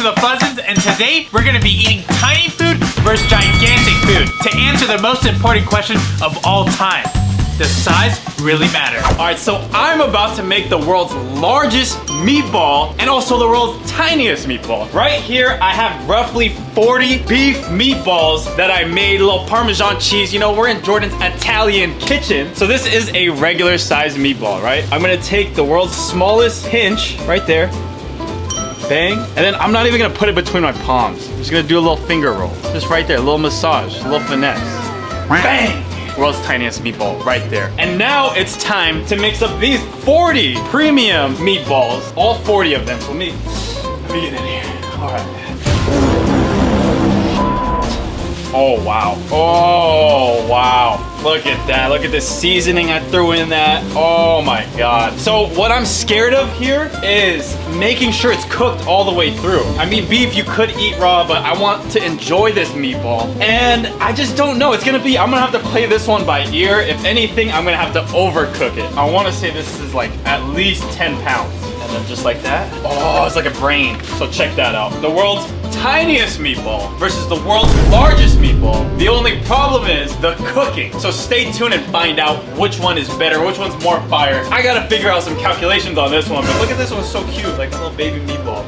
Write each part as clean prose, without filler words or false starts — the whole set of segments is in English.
to the Fuzzins, and today we're gonna be eating tiny food versus gigantic food to answer the most important question of all time. Does size really matter? All right, so I'm about to make the world's largest meatball and also the world's tiniest meatball. Right here, I have roughly 40 beef meatballs that I made, a little Parmesan cheese. You know, we're in Jordan's Italian kitchen. So this is a regular size meatball, right? I'm gonna take the world's smallest pinch right there. Bang. And then I'm not even gonna put it between my palms. I'm just gonna do a little finger roll. Just right there, a little massage, a little finesse. Bang! World's tiniest meatball right there. And now it's time to mix up these 40 premium meatballs. All 40 of them. So let me get in here. All right. Oh, wow. Oh, wow. Look at that. Look at the seasoning I threw in that. Oh my God. So what I'm scared of here is making sure it's cooked all the way through. I mean, beef you could eat raw, but I want to enjoy this meatball. And I just don't know. It's gonna be, I'm gonna have to play this one by ear. If anything, I'm gonna have to overcook it. I wanna say this is like at least 10 pounds. And then just like that. Oh, it's like a brain. So check that out. The world's tiniest meatball versus the world's largest meatball. The only problem is the cooking. So stay tuned and find out which one is better, which one's more fire. I gotta figure out some calculations on this one, but look at this one, so cute, like a little baby meatball.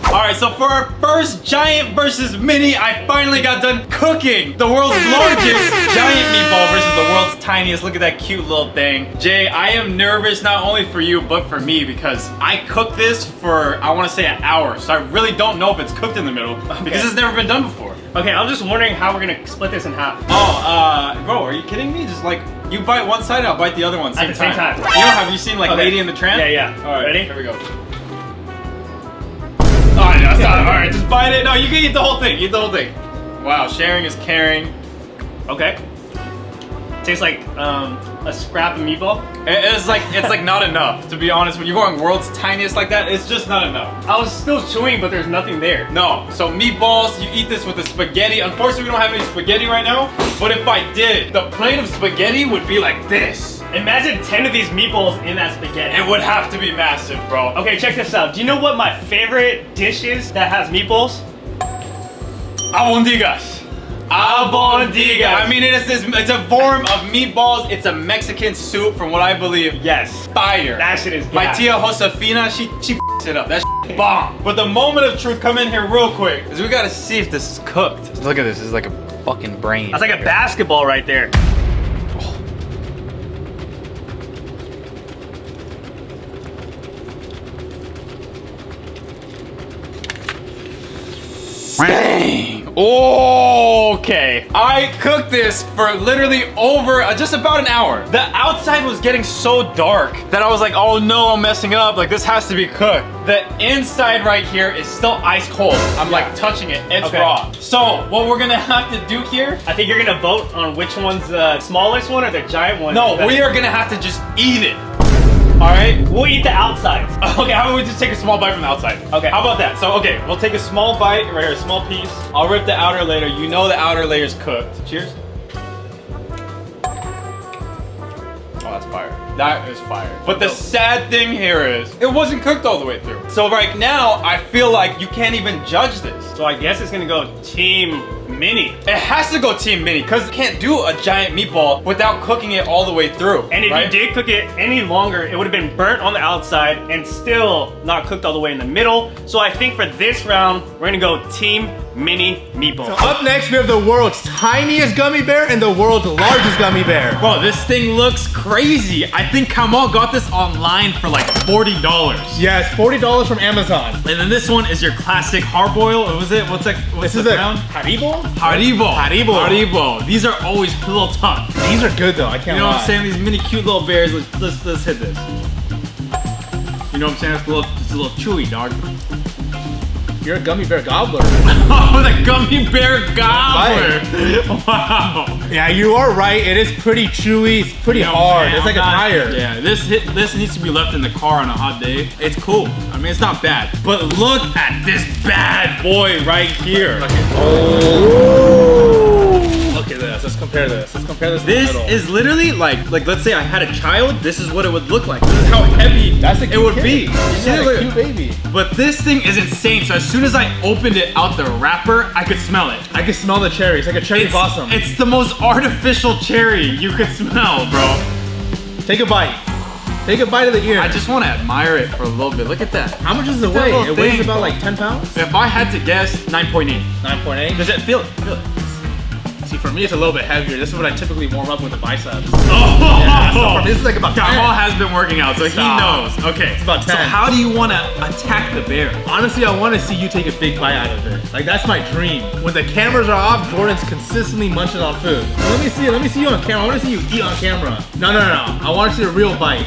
All right, so for our first giant versus mini, I finally got done cooking the world's largest giant meatball versus the world's tiniest. Look at that cute little thing. Jay, I am nervous not only for you, but for me because I cooked this for, I wanna say an hour. So I really don't know if it's cooked in the middle because it's never been done before. Okay, I'm just wondering how we're gonna split this in half. Oh, bro, are you kidding me? Just like, you bite one side and I'll bite the other one at the same time. You know, have you seen like Lady and the Tramp? Yeah, yeah. All right, ready? Here we go. Oh, no, stop. All right, just bite it. No, you can eat the whole thing. Eat the whole thing. Wow, sharing is caring. Okay. Tastes like a scrap of meatball. It's like not enough, to be honest. When you're going world's tiniest like that, it's just not enough. I was still chewing, but there's nothing there. No, so meatballs, you eat this with the spaghetti. Unfortunately, we don't have any spaghetti right now, but if I did, the plate of spaghetti would be like this. Imagine 10 of these meatballs in that spaghetti. It would have to be massive, bro. Okay, check this out. Do you know what my favorite dish is that has meatballs? Albondigas. Albondigas. I mean, it's a form of meatballs. It's a Mexican soup, from what I believe. Yes. Fire. That shit is My gas. tia Josefina, she f***s it up. That shit bomb. But the moment of truth, come in here real quick, is we gotta see if this is cooked. Look at this. This is like a fucking brain. That's like a basketball right there. Bang! Okay. I cooked this for literally over just about an hour. The outside was getting so dark that I was like, oh no, I'm messing up. Like, this has to be cooked. The inside right here is still ice cold. I'm like touching it. It's raw. So what we're gonna have to do here, I think you're gonna vote on which one's the smallest one or the giant one. no, we are gonna have to just eat it. All right? We'll eat the outsides. Okay, how about we just take a small bite from the outside? Okay. How about that? So, okay, we'll take a small bite, right here, a small piece. I'll rip the outer layer. You know the outer layer's cooked. Cheers. Oh, that's fire. That is fire. But the sad thing here is, it wasn't cooked all the way through. So right now, I feel like you can't even judge this. So I guess it's gonna go team mini. It has to go team mini, because you can't do a giant meatball without cooking it all the way through. And if you did cook it any longer, it would have been burnt on the outside and still not cooked all the way in the middle. So I think for this round, we're gonna go team mini meatball. So up next, we have the world's tiniest gummy bear and the world's largest gummy bear. Bro, this thing looks crazy. I think Kamal got this online for like $40. Yes, $40 from Amazon. And then this one is your classic hard boil. What was it? What's that? What's This is the a brown? Haribo? Haribo. Haribo. Haribo. These are always a little tough. These are good though, I can't You know lie. what I'm saying? These mini cute little bears. Let's hit this. You know what I'm saying? It's a little chewy, dog. You're a gummy bear gobbler. Oh, the gummy bear gobbler. Wow. Yeah, you are right. It is pretty chewy. It's pretty hard. It's like a tire. Yeah, this needs to be left in the car on a hot day. It's cool. I mean, it's not bad. But look at this bad boy right here. Oh. Look at this. Let's compare this. Let's compare this. This to the middle. is literally like let's say I had a child, this is what it would look like. This is how heavy That's a it cute would kid. be. You See, got a look. cute baby. But this thing is insane. So as soon as I opened it out the wrapper, I could smell it. I can smell the cherry. It's like a cherry blossom. It's the most artificial cherry you could smell, bro. Take a bite. Take a bite of the ear. I just want to admire it for a little bit. Look at that. How much does it That weigh? little It weighs thing, about bro. like 10 pounds? If I had to guess, 9.8. 9.8? Does it feel it? Feel it. See, for me, it's a little bit heavier. This is what I typically warm up with the biceps. Oh! Yeah, so for me, this is like about 10. Gamal has been working out, so Stop. he knows. Okay. It's about So 10. how do you want to attack the bear? Honestly, I want to see you take a big bite out of it. Like, that's my dream. When the cameras are off, Jordan's consistently munching on food. Let me see you on camera. I want to see you eat on camera. No. I want to see a real bite.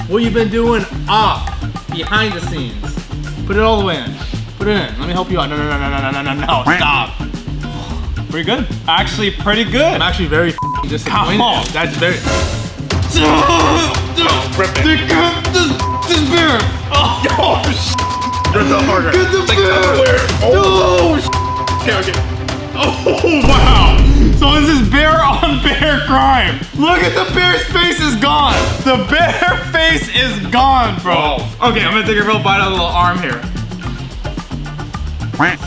What you been doing off, behind the scenes. Put it all the way in. Put it in. Let me help you out. No. Stop. Pretty good. Actually, pretty I'm good. actually very disappointed. Come on. That's very. Rip it. This bear. Rip it harder. Get the bear. Okay. Oh wow! So this is bear on bear crime. Look at the bear's face is gone. The bear face is gone, bro. Okay, I'm gonna take a real bite out of the little arm here.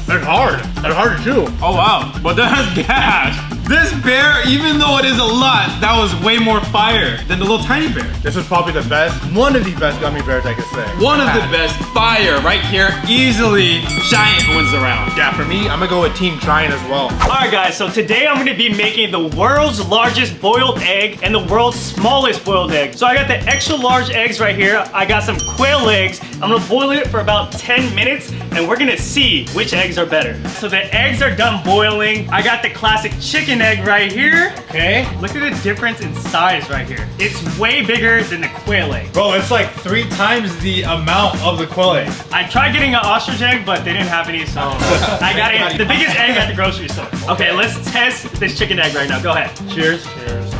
That's hard. That's hard to chew. Oh wow, but that has gas. This bear, even though it is a lot, that was way more fire than the little tiny bear. This is probably the best, one of the best gummy bears I could say. One of the best, fire right here. Easily, Giant wins the round. Yeah, for me, I'm gonna go with Team Giant as well. All right, guys. So today I'm gonna be making the world's largest boiled egg and the world's smallest boiled egg. So I got the extra large eggs right here. I got some quail eggs. I'm gonna boil it for about 10 minutes, and we're gonna see which eggs are better. So the eggs are done boiling. I got the classic chicken egg right here. Okay. Look at the difference in size right here. It's way bigger than the quail egg. Bro, it's like 3 times the amount of the quail egg. I tried getting an ostrich egg, but they didn't have any, so I got it. The biggest egg at the grocery store. Okay, let's test this chicken egg right now. Go ahead. Cheers. Cheers.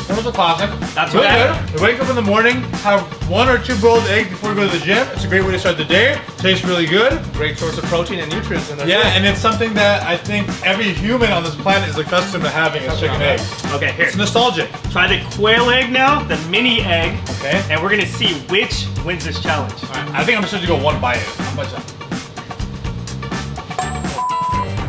That was a classic. Not too Really bad. good. You wake up in the morning, have 1 or 2 boiled eggs before you go to the gym. It's a great way to start the day. Tastes really good. Great source of protein and nutrients in there. Yeah, and it's something that I think every human on this planet is accustomed to having is chicken eggs. Okay, here. It's nostalgic. Try the quail egg now, the mini egg, Okay. and we're gonna see which wins this challenge. I think I'm just gonna go 1 bite. How much?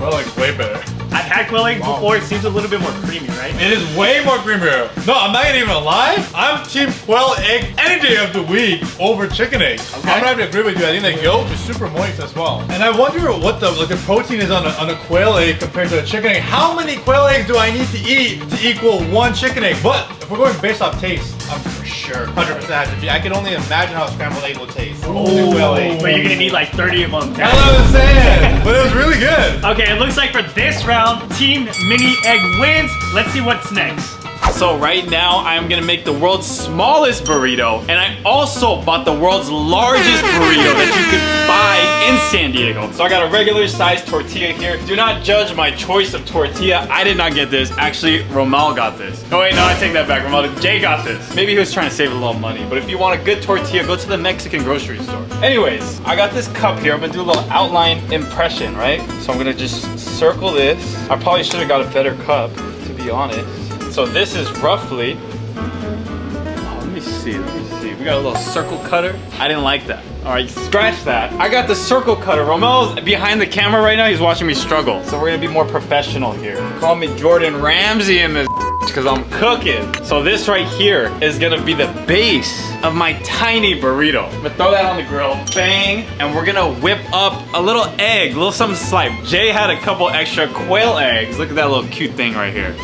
Well, like way better. I've had quail egg before. It seems a little bit more creamy, right? It is way more creamier. No, I'm not gonna even lie. I'm team quail egg any day of the week over chicken egg. Okay. I'm gonna have to agree with you. I think the yolk is super moist as well. And I wonder what the protein is on a quail egg compared to a chicken egg. How many quail eggs do I need to eat to equal 1 chicken egg? But if we're going based off taste, I'm for sure 100% has to be. I can only imagine how a scrambled egg would taste. Only quail egg. But you're gonna need like 30 of them. That's what I'm saying. But it was really good. Okay, it looks like for this round, Team Mini Egg wins. Let's see what's next. So right now, I'm gonna make the world's smallest burrito, and I also bought the world's largest burrito that you could buy in San Diego. So I got a regular size tortilla here. Do not judge my choice of tortilla. I did not get this. Actually, Romal got this. Oh wait, no, I take that back. Jay got this. Maybe he was trying to save a little money, but if you want a good tortilla, go to the Mexican grocery store. Anyways, I got this cup here. I'm gonna do a little outline impression, right? So I'm gonna just circle this. I probably should have got a better cup, to be honest. So this is roughly, let me see. We got a little circle cutter. I didn't like that. All right, scratch that. I got the circle cutter. Romel's behind the camera right now. He's watching me struggle. So we're gonna be more professional here. Call me Jordan Ramsay in this because I'm cooking. So this right here is gonna be the base of my tiny burrito. I'm gonna throw that on the grill, bang, and we're gonna whip up a little egg, a little something slice. Jay had a couple extra quail eggs. Look at that little cute thing right here.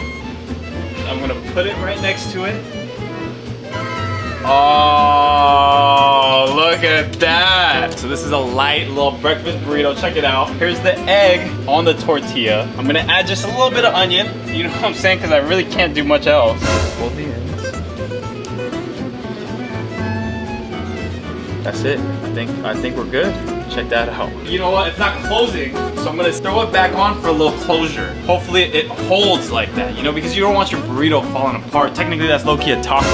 I'm gonna put it right next to it. Oh, look at that. So this is a light little breakfast burrito. Check it out. Here's the egg on the tortilla. I'm gonna add just a little bit of onion. You know what I'm saying? Because I really can't do much else. Fold the ends. That's it. I think we're good. Check that out. You know what? It's not closing, so I'm gonna throw it back on for a little closure. Hopefully it holds like that, you know, because you don't want your burrito falling apart. Technically, that's low-key a taco.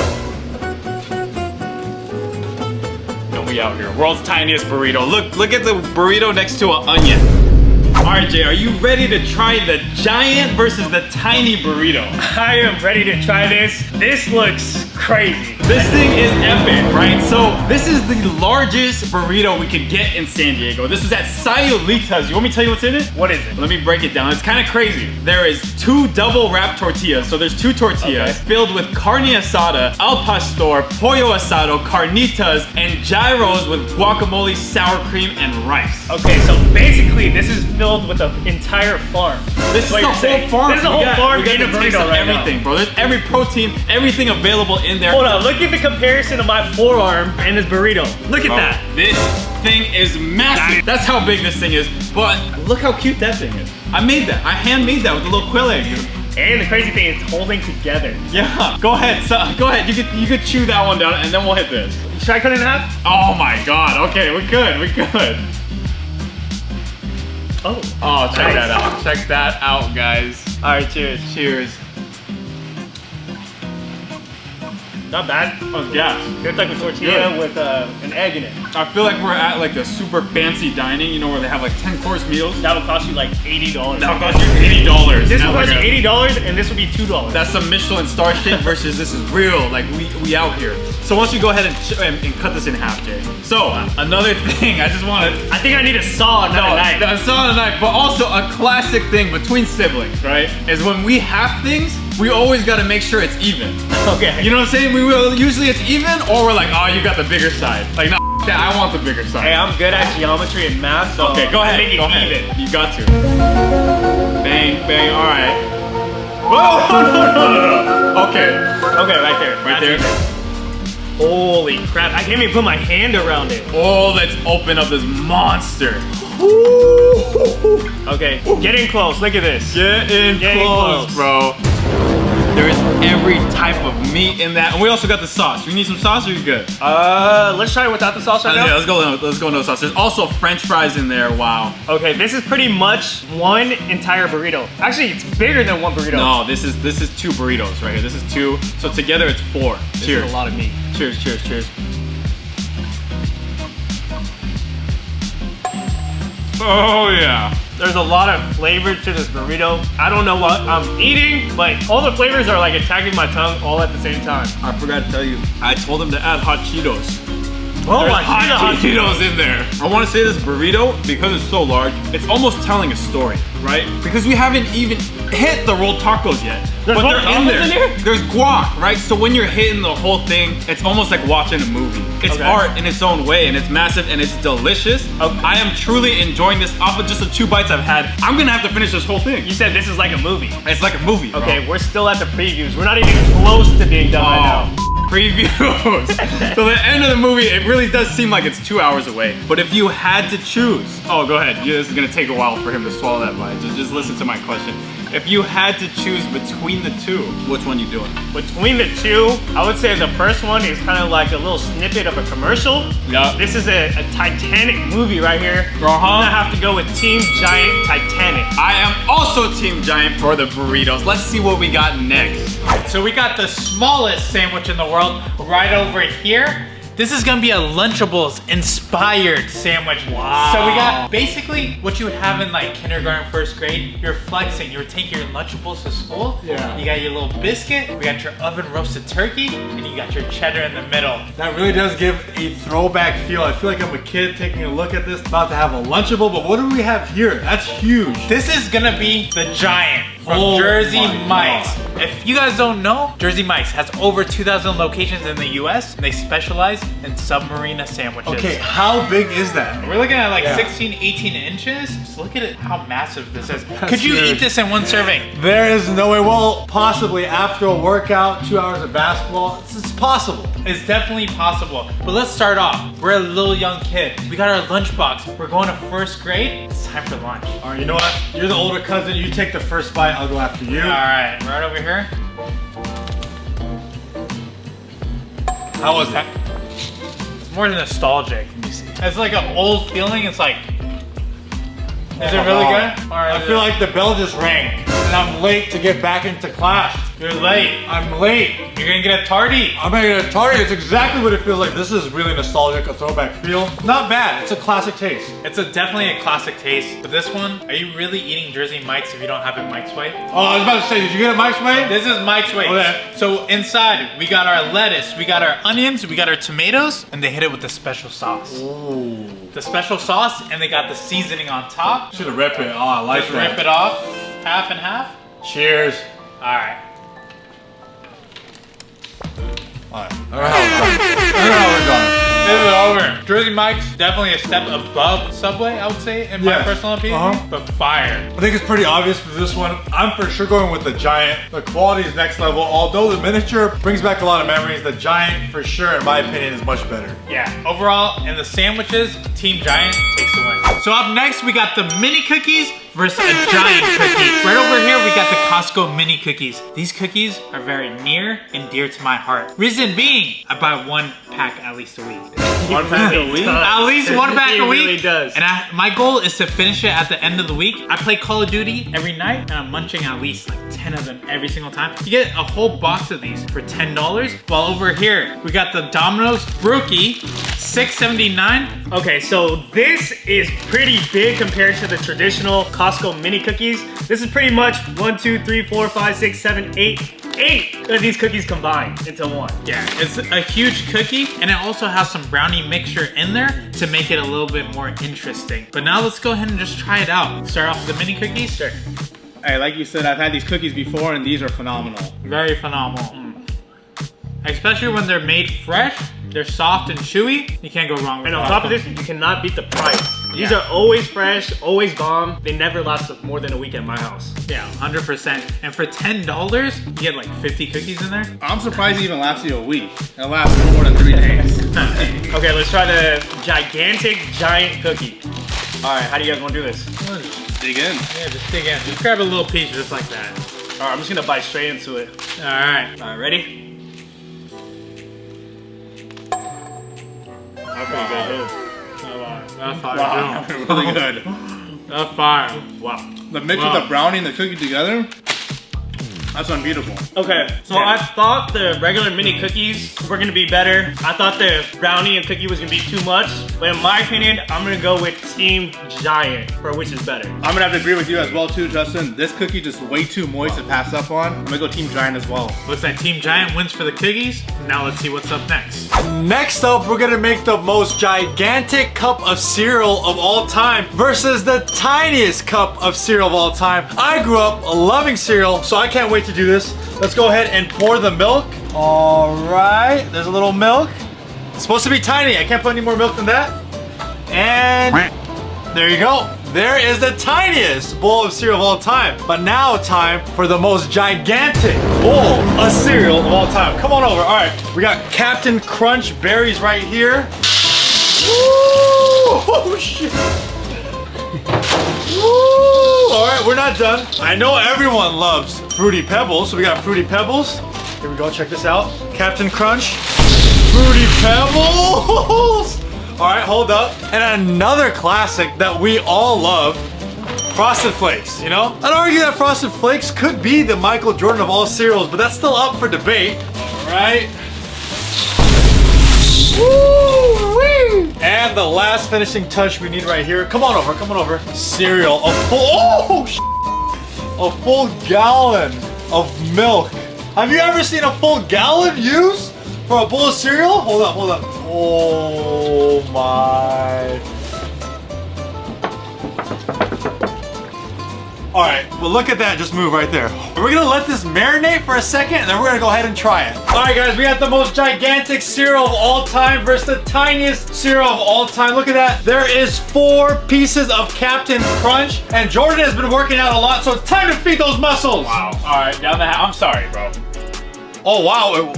And we out here. World's tiniest burrito. Look at the burrito next to an onion. All right, Jay, are you ready to try the giant versus the tiny burrito? I am ready to try this. This looks crazy. This thing is epic, right? So this is the largest burrito we could get in San Diego. This is at Sayulita's. You want me to tell you what's in it? What is it? Let me break it down. It's kind of crazy. There is 2 double wrapped tortillas. So there's 2 tortillas filled with carne asada, al pastor, pollo asado, carnitas, and gyros with guacamole, sour cream, and rice. Okay, so basically this is filled with an entire farm. This is what a you're whole saying. farm. This is a whole farm We got in a the taste burrito of right now. everything, bro. There's every protein, everything available in there. Hold on, look at the comparison of my forearm and this burrito. Look at Bro, that. This thing is massive. That's how big this thing is. But look how cute that thing is. I made that. I handmade that with a little quail egg. And the crazy thing is it's holding together. Yeah. Go ahead. So, go ahead. You could chew that one down, and then we'll hit this. Should I cut it in half? Oh my God. Okay, we're good. We're good. Oh. Oh, check Nice. that out. Check that out, guys. All right, cheers. Cheers. Not bad. Oh, gas. It's like a tortilla Good. with an egg in it. I feel like we're at like a super fancy dining, you know, where they have like 10-course meals. That would cost you like $80. That'll cost you $80. This Now would we're cost you gonna- $80 and this would be $2. That's some Michelin star shit versus this is real, like we out here. So why don't you go ahead and cut this in half, Jay. So another thing, I just want to, I think I need a saw, not a knife. a saw and a knife, but also a classic thing between siblings, right? Is when we have things, we always got to make sure it's even. Okay. You know what I'm saying? We will usually it's even, or we're like, oh, you got the bigger side. Like, no, I want the bigger side. Hey, I'm good at geometry and math, so Okay, go ahead. make it Go ahead. even. You got to. Bang, bang. All right. Whoa! No. Okay. Okay, right there. Right That's there. even. Holy crap, I can't even put my hand around it. Oh, let's open up this monster. Okay, get in close, look at this. Get in Getting close, close. bro. There's every type of meat in that, and we also got the sauce. You need some sauce, or you good? Let's try it without the sauce right Yeah, now. let's go into the sauce. There's also French fries in there. Wow. Okay, this is pretty much one entire burrito. Actually, it's bigger than one burrito. No, this is 2 burritos right here. This is 2. So together it's 4. This Cheers. is a lot of meat. Cheers, cheers, cheers. Oh yeah. There's a lot of flavors to this burrito. I don't know what I'm eating, but all the flavors are like attacking my tongue all at the same time. I forgot to tell you. I told them to add hot Cheetos. Oh, There's I see the hot Cheetos in there. I want to say this burrito, because it's so large, it's almost telling a story, right? Because we haven't even hit the rolled tacos yet. There's but rolled they're in tacos there. in there? There's guac, right? So when you're hitting the whole thing, it's almost like watching a movie. It's Okay. art in its own way, and it's massive, and it's delicious. Okay. I am truly enjoying this off of just the 2 bites I've had. I'm gonna have to finish this whole thing. You said this is like a movie. It's like a movie, bro. Okay, we're still at the previews. We're not even close to being done right now. Previews. So the end of the movie, it really does seem like it's 2 hours away. But if you had to choose, oh, go ahead. Yeah, this is gonna take a while for him to swallow that bite. Just listen to my question. If you had to choose between the 2, which one you doing? Between the 2, I would say the first one is kind of like a little snippet of a commercial. Yeah. This is a Titanic movie right here. Uh-huh. I'm gonna have to go with Team Giant Titanic. I am also Team Giant for the burritos. Let's see what we got next. So we got the smallest sandwich in the world right over here. This is gonna be a Lunchables inspired sandwich. Wow. So we got basically what you would have in like kindergarten, 1st grade. You're flexing, you would take your Lunchables to school. Yeah. You got your little biscuit, we got your oven roasted turkey, and you got your cheddar in the middle. That really does give a throwback feel. I feel like I'm a kid taking a look at this, about to have a Lunchable, but what do we have here? That's huge. This is gonna be the Giant from Oh Jersey my Mike's. God. If you guys don't know, Jersey Mike's has over 2,000 locations in the US, and they specialize in submarina sandwiches. Okay, how big is that? We're looking at like Yeah. 16, 18 inches. Just look at it, how massive this is. That's Could you huge. eat this in one serving? There is no way. Well, possibly after a workout, 2 hours of basketball, it's possible. It's definitely possible. But let's start off. We're a little young kid. We got our lunchbox. We're going to 1st grade. It's time for lunch. All right, you know what? You're the older cousin. You take the first bite. I'll go after you. All right, right over here. How was that? It's more nostalgic. It's like an old feeling. It's like, is it really good? All right. I feel like the bell just rang, and I'm late to get back into class. You're late. I'm late. You're gonna get a tardy. I'm gonna get a tardy. It's exactly what it feels like. This is really nostalgic, a throwback feel. Not bad. It's a classic taste. It's definitely a classic taste. But this one, are you really eating Jersey Mike's if you don't have it Mike's way? Oh, I was about to say, did you get it Mike's way? This is Mike's way. Okay. So inside, we got our lettuce, we got our onions, we got our tomatoes, and they hit it with the special sauce. Ooh. The special sauce, and they got the seasoning on top. Should have ripped it. Oh, I like Just that. rip it off, half and half. Cheers. All right. Alright. I don't know how we're done. This is over. Jersey Mike's definitely a step above Subway, I would say, in my Yeah. personal opinion. Uh-huh. But fire. I think it's pretty obvious for this one. I'm for sure going with the Giant. The quality is next level. Although the miniature brings back a lot of memories, the Giant, for sure, in my opinion, is much better. Yeah. Overall, in the sandwiches, Team Giant takes the win. So up next, we got the mini cookies versus a giant cookie. Right over here, we got the Costco mini cookies. These cookies are very near and dear to my heart. Reason being, I buy one pack at least a week. One pack a week? At least one pack a week. He really does. And my goal is to finish it at the end of the week. I play Call of Duty every night, and I'm munching at least like 10 of them every single time. You get a whole box of these for $10. While over here, we got the Domino's Brookie, $6.79. Okay, so this is pretty big compared to the traditional Costco mini cookies. This is pretty much 1, 2, 3, 4, 5, 6, 7, 8 of these cookies combined into one. Yeah, it's a huge cookie, and it also has some brownie mixture in there to make it a little bit more interesting. But now let's go ahead and just try it out. Start off with the mini cookies. Sure. Hey, like you said, I've had these cookies before and these are phenomenal. Very phenomenal. Especially when they're made fresh, they're soft and chewy. You can't go wrong with And on Costco. top of this, you cannot beat the price. These Yeah. are always fresh, always bomb. They never last more than a week at my house. Yeah, 100%. And for $10, you get like 50 cookies in there. I'm surprised it even lasts you a week. It lasts more than 3 days. Okay, let's try the gigantic giant cookie. All right, how do you guys want to do this? Dig in. Yeah, just dig in. Just grab a little piece just like that. All right, I'm just gonna bite straight into it. All right. All right, ready? Okay, good. That's fire. Wow, really good. That's fire. Wow. The mix Wow. with the brownie and the cookie together, that's unbeatable. Okay, so I thought the regular mini cookies were gonna be better. I thought the brownie and cookie was gonna be too much. But in my opinion, I'm gonna go with Team Giant for which is better. I'm gonna have to agree with you as well too, Justin. This cookie just way too moist to pass up on. I'm gonna go Team Giant as well. Looks like Team Giant wins for the cookies. Now let's see what's up next. Next up, we're gonna make the most gigantic cup of cereal of all time versus the tiniest cup of cereal of all time. I grew up loving cereal, so I can't wait to do this. Let's go ahead and pour the milk. All right, there's a little milk. It's supposed to be tiny. I can't put any more milk than that. And there you go. There is the tiniest bowl of cereal of all time. But now time for the most gigantic bowl of cereal of all time. Come on over. All right, we got Captain Crunch berries right here. Woo! Oh shit. Woo! All right, we're not done. I know everyone loves Fruity Pebbles, so we got Fruity Pebbles. Here we go, check this out. Captain Crunch, Fruity Pebbles. All right, hold up. And another classic that we all love, Frosted Flakes, you know? I'd argue that Frosted Flakes could be the Michael Jordan of all cereals, but that's still up for debate. All right. Woo-wee. And the last finishing touch we need right here. Come on over, come on over. Cereal, a full gallon of milk. Have you ever seen a full gallon used for a bowl of cereal? Hold up, hold up. Oh my. All right, well look at that just move right there. We're gonna let this marinate for a second and then we're gonna go ahead and try it. All right guys, we got the most gigantic cereal of all time versus the tiniest cereal of all time. Look at that. There is 4 pieces of Captain Crunch and Jordan has been working out a lot, so it's time to feed those muscles. Wow. All right, down the hat. I'm sorry, bro. Oh wow,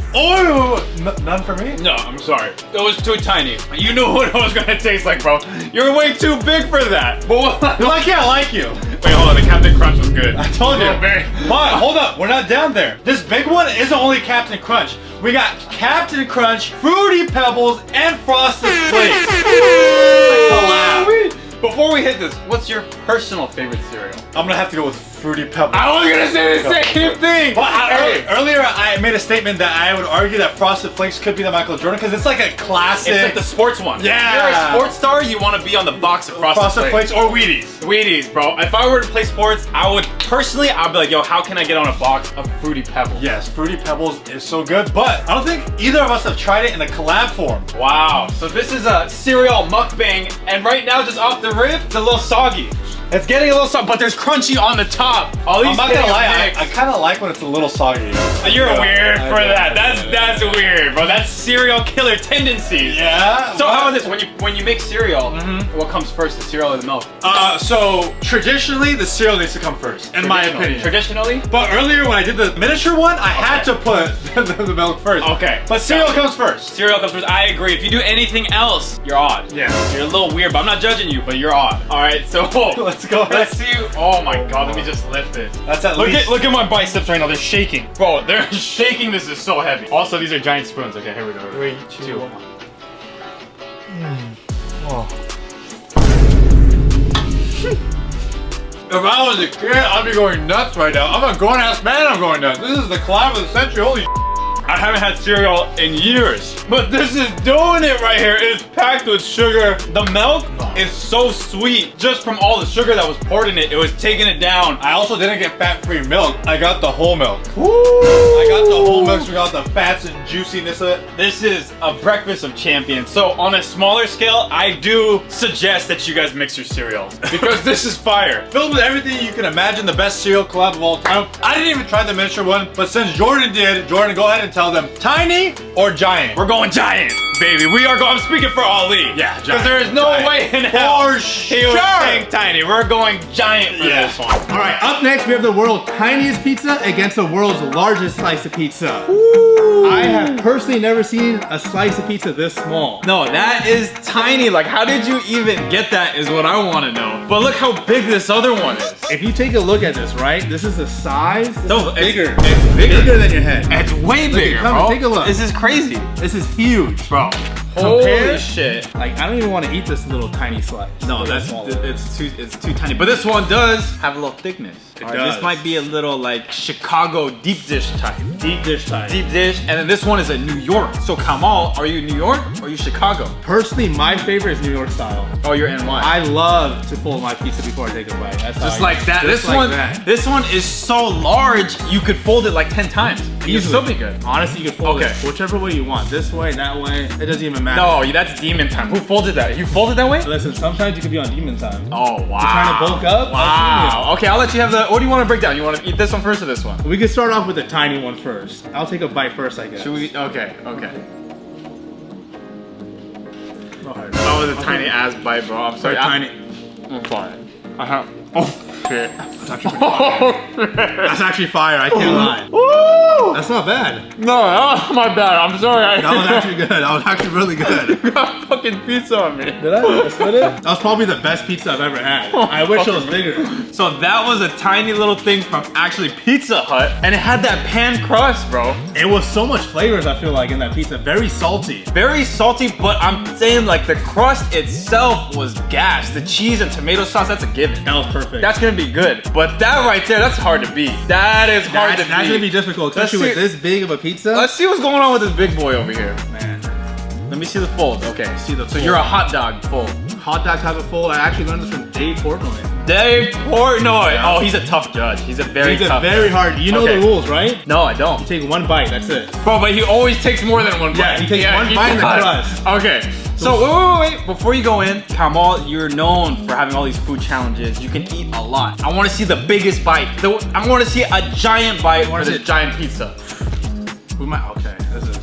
none for me? No, I'm sorry. It was too tiny. You knew what it was gonna taste like, bro. You're way too big for that. But what? Well, I can't like you. Wait, hold on. The Captain Crunch was good. I told you. Oh, man. But hold up, we're not down there. This big one isn't only Captain Crunch. We got Captain Crunch, Fruity Pebbles, and Frosted Flakes. It's a collab. Before before we hit this, what's your personal favorite cereal? I'm gonna have to go with Fruity Pebbles. I was gonna say the same thing. Well, earlier I made a statement that I would argue that Frosted Flakes could be the Michael Jordan because it's like a classic. It's like the sports one. Yeah. If you're a sports star, you want to be on the box of Frosted Flakes or Wheaties. Wheaties, bro. If I were to play sports, I would personally, I'd be like, yo, how can I get on a box of Fruity Pebbles? Yes, Fruity Pebbles is so good, but I don't think either of us have tried it in a collab form. Wow. So this is a cereal mukbang, and right now, just off the rip, it's a little soggy. It's getting a little soft, but there's crunchy on the top. I'm not gonna lie, I kind of like when it's a little soggy. You're weird for that. That's weird, bro. That's serial killer tendencies. Yeah. So how about this? When you make cereal, what comes first, the cereal or the milk? So traditionally the cereal needs to come first, in my opinion. Traditionally? But earlier when I did the miniature one, I had to put the milk first. Okay. But cereal comes first. Cereal comes first. I agree. If you do anything else, you're odd. Yeah. You're a little weird, but I'm not judging you, but you're odd. All right, so let's go ahead. Let's see. Oh my God, let me just lift it. That's at Look least. Look at my biceps right now. They're shaking. Bro, they're shaking. This is so heavy. Also, these are giant spoons. Okay, here we go. 3, 2, 1. Oh. If I was a kid, I'd be going nuts right now. I'm a grown-ass man, I'm going nuts. This is the collab of the century, holy I haven't had cereal in years, but this is doing it right here. It's packed with sugar. The milk is so sweet just from all the sugar that was poured in it. It was taking it down. I also didn't get fat-free milk. I got the whole milk. Woo! I got the whole milk, so we got the fats and juiciness of it. This is a breakfast of champions. So on a smaller scale, I do suggest that you guys mix your cereal because this is fire. Filled with everything you can imagine, the best cereal collab of all time. I didn't even try the miniature one, but since Jordan did, Jordan, go ahead and tell them, tiny or giant? We're going giant, baby. We are going, I'm speaking for Ali. Yeah, giant. Because there is no way in hell For he was sure. saying tiny. We're going giant for this one. All right, up next we have the world's tiniest pizza against the world's largest slice of pizza. I have personally never seen a slice of pizza this small. No, that is tiny. Like, how did you even get that is what I want to know. But look how big this other one is. If you take a look at this, right? This is the size. No, it's bigger. It's bigger. Bigger than your head. It's way bigger, come bro. and take a look. This is crazy. This is huge. Bro. Compare- Holy shit. Like, I don't even want to eat this little tiny slice. No, it's too tiny. But this one does have a little thickness. It Alright, does. This might be a little like Chicago deep dish type. Deep dish type. Deep dish, and then this one is a New York. So Kamal, are you New York or are you Chicago? Personally, my favorite is New York style. Oh, you're NY. I love to fold my pizza before I take a bite. That's Just how I like eat. that. Just This one is so large, you could fold it like 10 times. You'd Easily. still be good. Honestly, you can fold Okay. it whichever way you want. This way, that way. It doesn't even matter. No, that's demon time. Who folded that? You folded that way? Listen, sometimes you can be on demon time. Oh, wow. Trying to bulk up? Wow. Okay, I'll let you have the, what do you want to break down? You want to eat this one first or this one? We can start off with the tiny one first. I'll take a bite first, I guess. Should we? Okay, okay. Alright. That was a tiny ass bite, bro. I'm sorry. Tiny. I'm fine. Oh, shit. That's actually pretty fire. That's actually fire, I can't lie. Woo! That's not bad. No, that was my bad. I'm sorry. That was actually good. That was actually really good. You got fucking pizza on me. Did I split it? That was probably the best pizza I've ever had. I wish it was bigger. So that was a tiny little thing from actually Pizza Hut, and it had that pan crust, bro. It was so much flavors, I feel like, in that pizza. Very salty. Very salty, but I'm saying like the crust itself was gas. The cheese and tomato sauce, that's a given. That was perfect. That's gonna be good. But that right there, that's hard to beat. That is hard to beat. That's gonna be difficult, especially with this big of a pizza. Let's see what's going on with this big boy over here. Man. Let me see the fold. Okay. See the So fold. you're a hot dog fold. Hot dogs have a fold. I actually learned this from Dave Portnoy. Dave Portnoy. Oh, he's a tough judge. He's a very He's a tough very judge. hard. You know Okay. the rules, right? No, I don't. You take one bite, that's it. Bro, but he always takes more than one bite. Yeah, he takes one bite in the crust. Okay. So wait. Before you go in, Kamal, you're known for having all these food challenges. You can eat a lot. I want to see the biggest bite. I want to see a giant bite for this giant pizza. We might. Okay, let's see.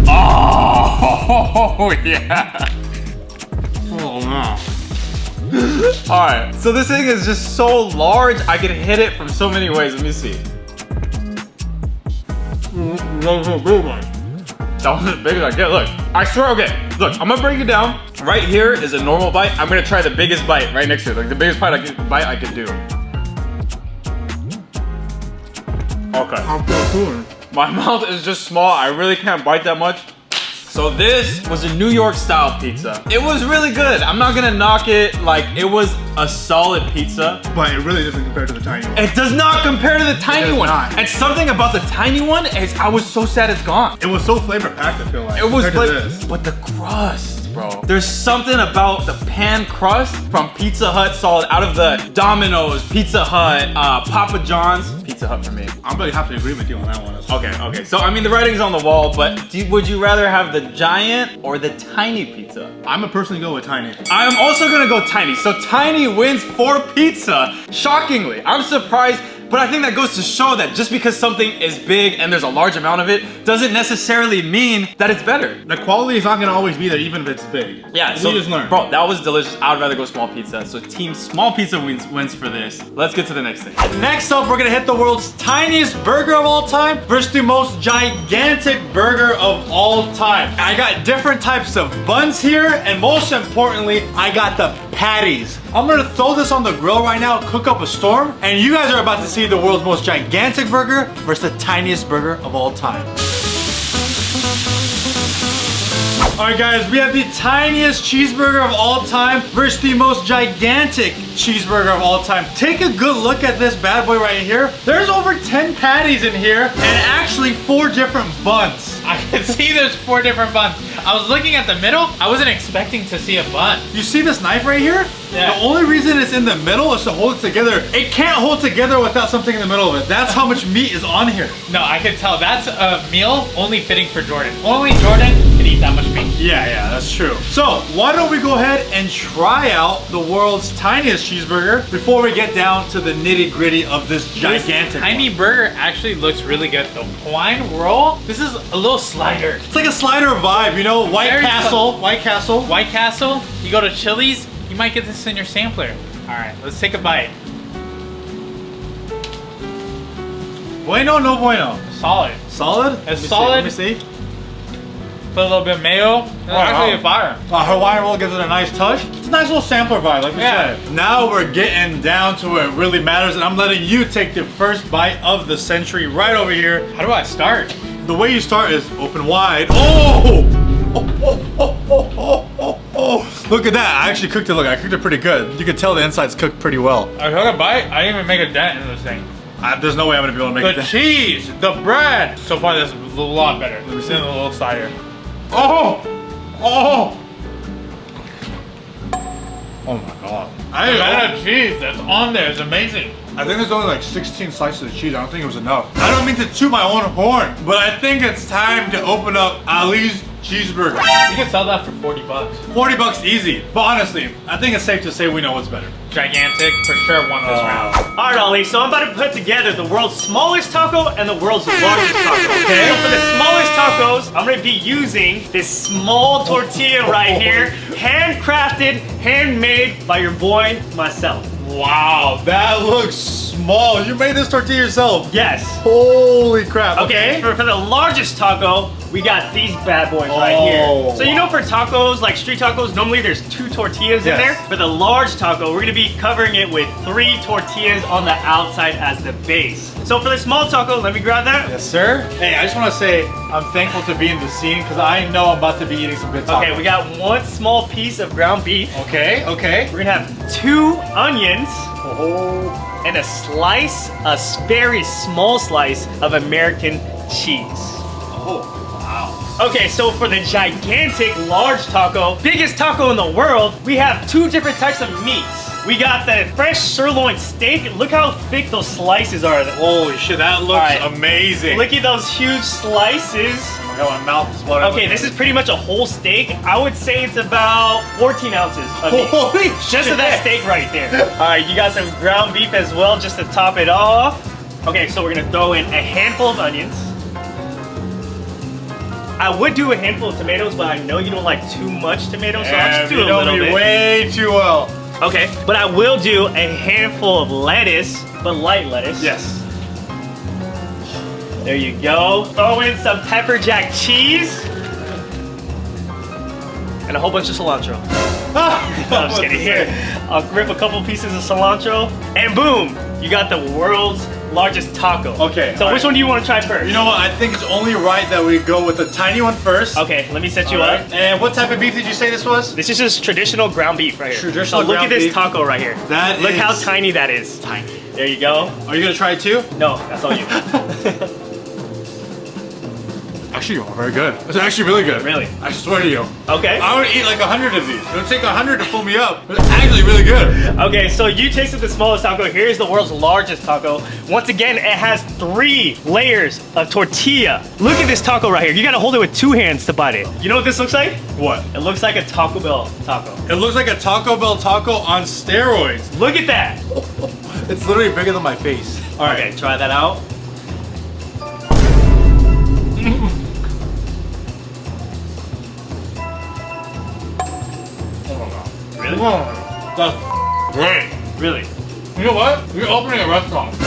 Oh yeah. Oh no. All right. So this thing is just so large. I can hit it from so many ways. Let me see. That's a big one. That was as big as I get. Look, I swear. Okay, look, I'm gonna break it down. Right here is a normal bite. I'm gonna try the biggest bite right next to it. Like the biggest bite I could do. Okay. I'm so cool. My mouth is just small. I really can't bite that much. So this was a New York style pizza. It was really good. I'm not gonna knock it. Like, it was a solid pizza. But it really doesn't compare to the tiny one. It does not compare to the tiny does one. not. And something about the tiny one is I was so sad it's gone. It was so flavor packed, I feel like. It was, compared to this. but the crust, bro. There's something about the pan crust from Pizza Hut solid out of the Domino's, Pizza Hut, Papa John's. Pizza Hut for me. I'm really have to agree with you on that one. Okay. So, I mean, the writing's on the wall, but would you rather have the giant or the tiny pizza? I'm a personally go with tiny. I'm also gonna go tiny. So tiny wins for pizza. Shockingly, I'm surprised, but I think that goes to show that just because something is big and there's a large amount of it doesn't necessarily mean that it's better. The quality is not gonna always be there, even if it's big. Yeah, so just learn. Bro, that was delicious. I'd rather go small pizza. So team small pizza wins for this. Let's get to the next thing. Next up, we're gonna hit the world's tiniest burger of all time versus the most gigantic burger of all time. I got different types of buns here, and most importantly, I got the patties. I'm gonna throw this on the grill right now, cook up a storm, and you guys are about to see the world's most gigantic burger versus the tiniest burger of all time. All right, guys, we have the tiniest cheeseburger of all time versus the most gigantic cheeseburger of all time. Take a good look at this bad boy right here. There's over 10 patties in here and actually 4 different buns. I can see there's 4 different buns. I was looking at the middle. I wasn't expecting to see a bun. You see this knife right here? Yeah. The only reason it's in the middle is to hold it together. It can't hold together without something in the middle of it. That's how much meat is on here. No, I can tell that's a meal only fitting for Jordan. Only Jordan can eat that much meat. Yeah, that's true. So why don't we go ahead and try out the world's tiniest cheeseburger before we get down to the nitty gritty of this gigantic This tiny burger actually looks really good. The Hawaiian roll, this is a little slider. It's like a slider vibe, you know? White Castle. White Castle, you go to Chili's, you might get this in your sampler. All right, let's take a bite. Bueno, no bueno. Solid. Solid? It's solid. Let me see. Put a little bit of mayo. It's actually a fire. Hawaiian roll gives it a nice touch. It's a nice little sampler vibe, like we said. Now we're getting down to where it really matters, and I'm letting you take the first bite of the century right over here. How do I start? The way you start is open wide. Oh! Oh! Look at that. I actually cooked it. Look, I cooked it pretty good. You can tell the inside's cooked pretty well. I took a bite. I didn't even make a dent in this thing. There's no way I'm gonna be able to make The it. cheese, the bread. So far, this is a lot better. Let me see. A little slider. Oh my god. The amount of cheese that's on there is amazing. I think there's only like 16 slices of cheese. I don't think it was enough. I don't mean to toot my own horn, but I think it's time to open up Ali's cheeseburger. You can sell that for 40 bucks. 40 bucks easy. But honestly, I think it's safe to say we know what's better. Gigantic, for sure won this round. All right, Ali, so I'm about to put together the world's smallest taco and the world's largest taco. Okay. So for the smallest tacos, I'm gonna be using this small tortilla right here, handcrafted, handmade by your boy, myself. Wow, that looks small. You made this tortilla yourself. Yes. Holy crap. Okay, for the largest taco, we got these bad boys right here. So you know for tacos, like street tacos, normally there's 2 tortillas in there. For the large taco, we're gonna be covering it with 3 tortillas on the outside as the base. So for the small taco, let me grab that. Yes, sir. Hey, I just want to say I'm thankful to be in the scene because I know I'm about to be eating some good tacos. Okay, we got 1 small piece of ground beef. Okay. We're gonna have 2 onions. And a slice, a very small slice of American cheese. Oh, wow. Okay, so for the gigantic large taco, biggest taco in the world, we have 2 different types of meats. We got the fresh sirloin steak. Look how thick those slices are. Holy shit, that looks amazing. Look at those huge slices. Oh my god, my mouth is watering. Okay, this is pretty much a whole steak. I would say it's about 14 ounces of meat. Holy Just of that steak right there. All right, you got some ground beef as well, just to top it off. Okay, so we're gonna throw in a handful of onions. I would do a handful of tomatoes, but I know you don't like too much tomatoes, so I'll just do a little bit. Way too well. Okay, but I will do a handful of lettuce, but light lettuce. Yes. There you go. Throw in some pepper jack cheese. And a whole bunch of cilantro. No, I'm just kidding. Here, I'll rip a couple pieces of cilantro. And boom, you got the world's largest taco. Okay, So all which right. one do you want to try first? You know what? I think it's only right that we go with the tiny one first. Okay, let me set you All up. right. And what type of beef did you say this was? This is just traditional ground beef right here. Traditional so look ground at this beef. taco right here. That Look how is tiny that is. tiny. There you go. Are you gonna try it too? No, that's all you. Actually, very good. It's actually really good. Really? I swear to you. Okay. I would eat like 100 of these. It would take 100 to fill me up. It's actually really good. Okay, so you tasted the smallest taco. Here's the world's largest taco. Once again, it has 3 layers of tortilla. Look at this taco right here. You gotta hold it with 2 hands to bite it. You know what this looks like? What? It looks like a Taco Bell taco. It looks like a Taco Bell taco on steroids. Look at that. It's literally bigger than my face. All right. Okay, try that out. Really? That's great. Really? You know what? You're opening a restaurant.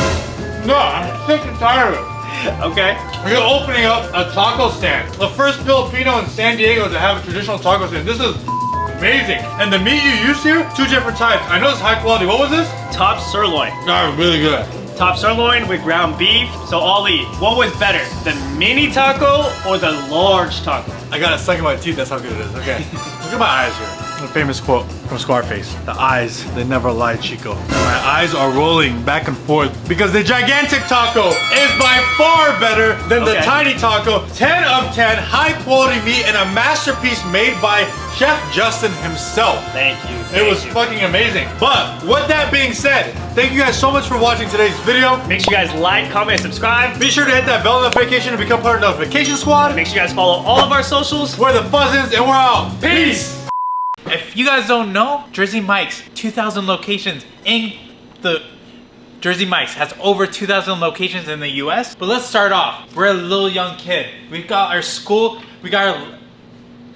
No, I'm sick and tired of it. Okay. We're opening up a taco stand. The first Filipino in San Diego to have a traditional taco stand. This is amazing. And the meat you used here, 2 different types. I know it's high quality. What was this? Top sirloin. Oh, really good. Top sirloin with ground beef. So Ali, what was better? The mini taco or the large taco? I got a suck in my teeth. That's how good it is. Okay. Look at my eyes here. The famous quote from Scarface. The eyes, they never lie, Chico. My eyes are rolling back and forth because the gigantic taco is by far better than the Okay. tiny taco. 10 of 10, high quality meat and a masterpiece made by Chef Justin himself. Thank you. It was fucking amazing. But with that being said, thank you guys so much for watching today's video. Make sure you guys like, comment, and subscribe. Be sure to hit that bell notification to become part of the notification squad. Make sure you guys follow all of our socials. We're the Fuzzins and we're out. Peace. If you guys don't know, Jersey Mike's 2,000 locations in the Jersey Mike's has over 2,000 locations in the US. But let's start off. We're a little young kid. We've got our school, we got our,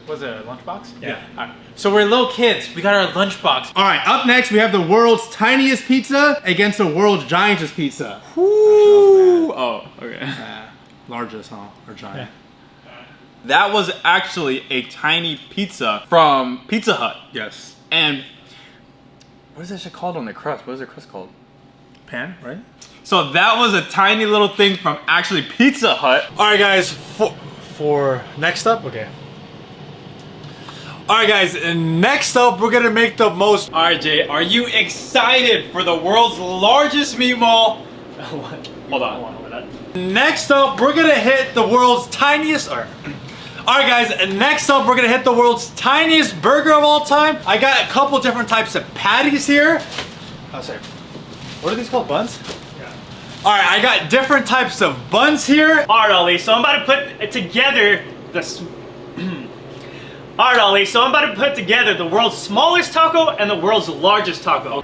was it a lunchbox? Yeah. All right. So we're little kids, we got our lunchbox. All right, up next we have the world's tiniest pizza against the world's giantest pizza. Ooh. Oh, okay. Largest, huh? Or giant? That was actually a tiny pizza from Pizza Hut. Yes. And what is that shit called on the crust? What is the crust called? Pan, right? So that was a tiny little thing from actually Pizza Hut. All right, guys. For next up, okay. All right, guys. And next up, we're gonna make the most. All right, Jay, are you excited for the world's largest meatball? What? Hold on. Hold on. Next up, we're gonna hit the world's tiniest. All right, guys. And next up, we're gonna hit the world's tiniest burger of all time. I got a couple different types of patties here. Oh, sorry. What are these called? Buns? All right, I got different types of buns here. All right, Ali, so I'm about to put together the... All right, Ali, so I'm about to put together the world's smallest taco and the world's largest taco.